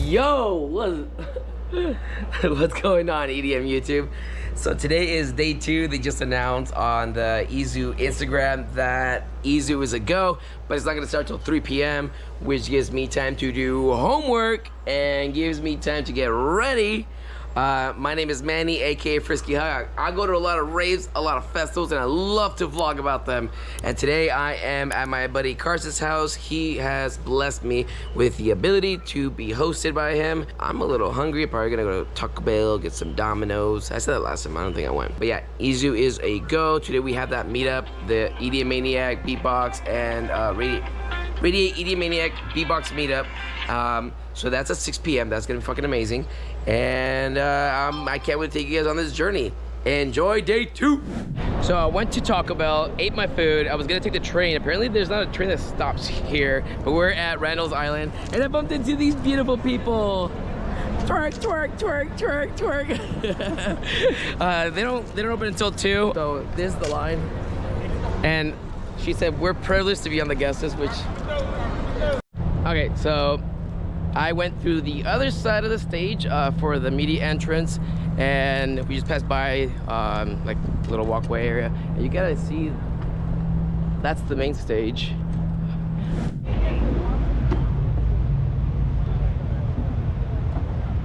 Yo, what's going on, EDM YouTube? So today is day 2. They just announced on the EZOO Instagram that EZOO is a go, but it's not gonna start till 3 p.m., which gives me time to do homework and gives me time to get ready. My name is Manny, aka Frisky Hug. I go to a lot of raves, a lot of festivals, and I love to vlog about them. And today I am at my buddy Carson's house. He has blessed me with the ability to be hosted by him. I'm a little hungry. I'm probably gonna go to Taco Bell, get some Domino's. I said that last time, I don't think I went. But yeah, EZOO is a go. Today we have that meetup, the EDM Maniac, Beatbox, and Radiate EDM Maniac Beatbox meetup. So that's at 6 p.m. That's gonna be fucking amazing. And I can't wait to take you guys on this journey. Enjoy day 2. So I went to Taco Bell, ate my food. I was gonna take the train. Apparently there's not a train that stops here, but we're at Randall's Island, and I bumped into these beautiful people. Twerk, twerk, twerk, twerk, twerk. They don't open until 2. So this is the line. And she said we're privileged to be on the guest list, which. Okay, so I went through the other side of the stage for the media entrance, and we just passed by like a little walkway area, and you gotta see that's the main stage.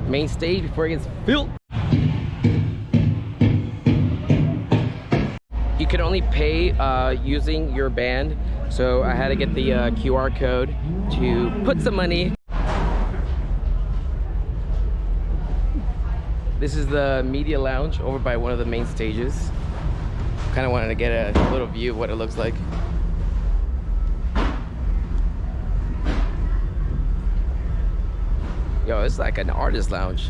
Main stage before it gets filled. You can only pay using your band, so I had to get the QR code to put some money. This is the media lounge over by one of the main stages. Kind of wanted to get a little view of what it looks like. Yo, it's like an artist lounge.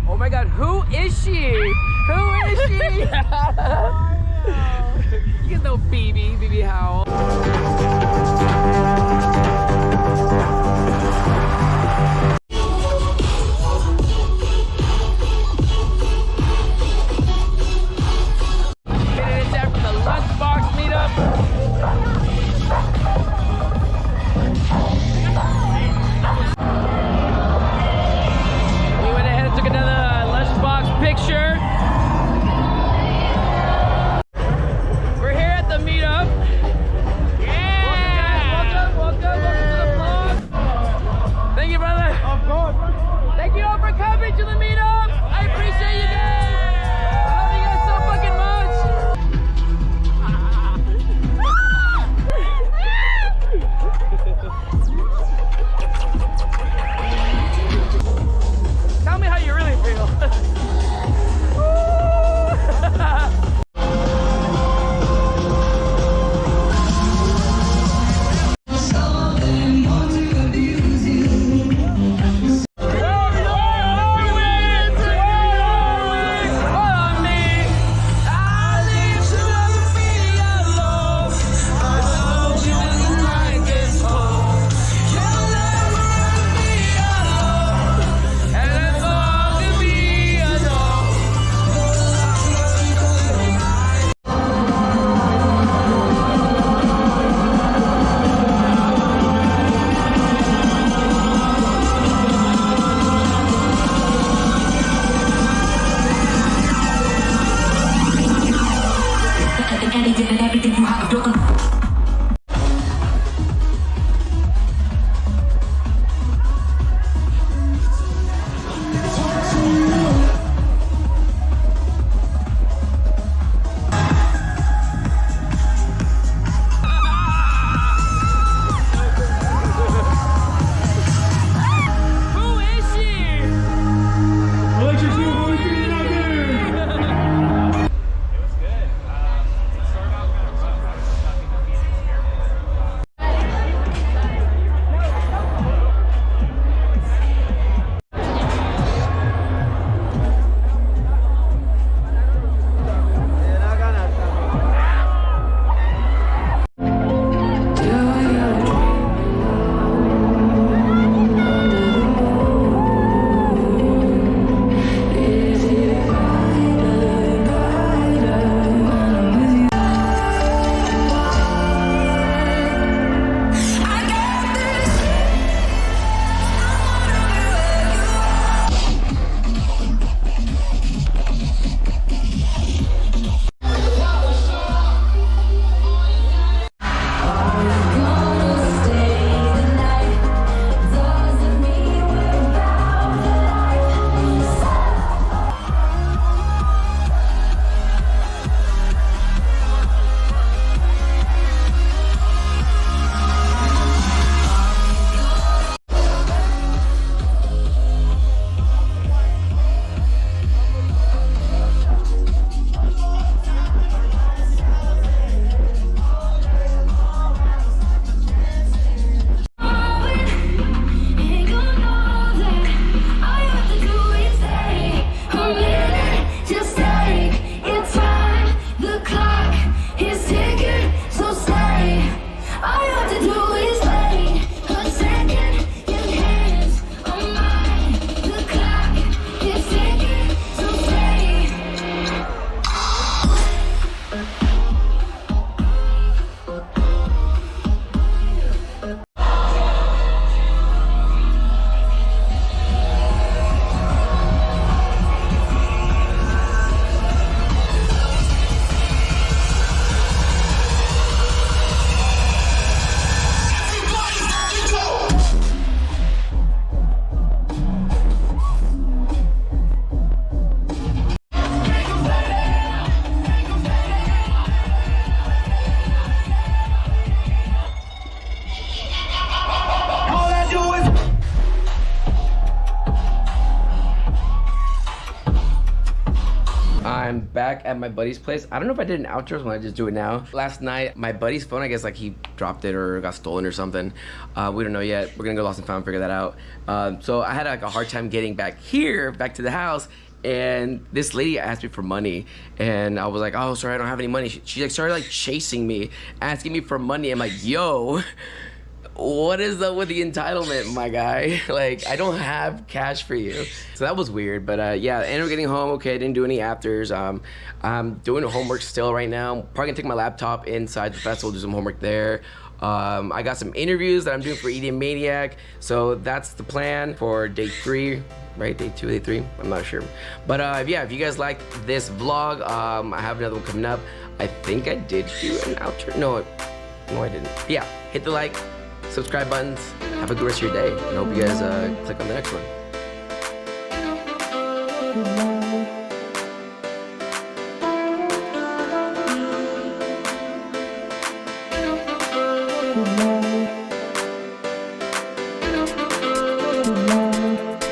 Oh my God, who is she? Who is she? You guys know BB Howell. Getting it down from the Lunchbox meetup. We went ahead and took another Lunchbox picture. We're here at the meetup. Yeah! Welcome to the vlog. Thank you, brother. Of course. Thank you all for coming to the meetup. I appreciate you guys. I love you guys so fucking much. Tell me how you really feel. back at my buddy's place. I don't know if I did an outro, so I just do it now. Last night, my buddy's phone, I guess like he dropped it or got stolen or something. We don't know yet. We're gonna go lost and found and figure that out. So I had like a hard time getting back to the house. And this lady asked me for money, and I was like, oh, sorry, I don't have any money. She like started like chasing me, asking me for money. I'm like, yo, what is up with the entitlement, my guy? Like, I don't have cash for you. So that was weird, but yeah, I ended up getting home okay. I didn't do any afters. I'm doing homework still right now. Probably gonna take my laptop inside the festival, do some homework there. I got some interviews that I'm doing for EDM Maniac, so that's the plan for day 3. Right, day 2, day 3, I'm not sure. But yeah, if you guys like this vlog, I have another one coming up. I think I did do an outro. No, I didn't. Yeah, hit the like, subscribe buttons. Have a good rest of your day. And I hope you guys click on the next one.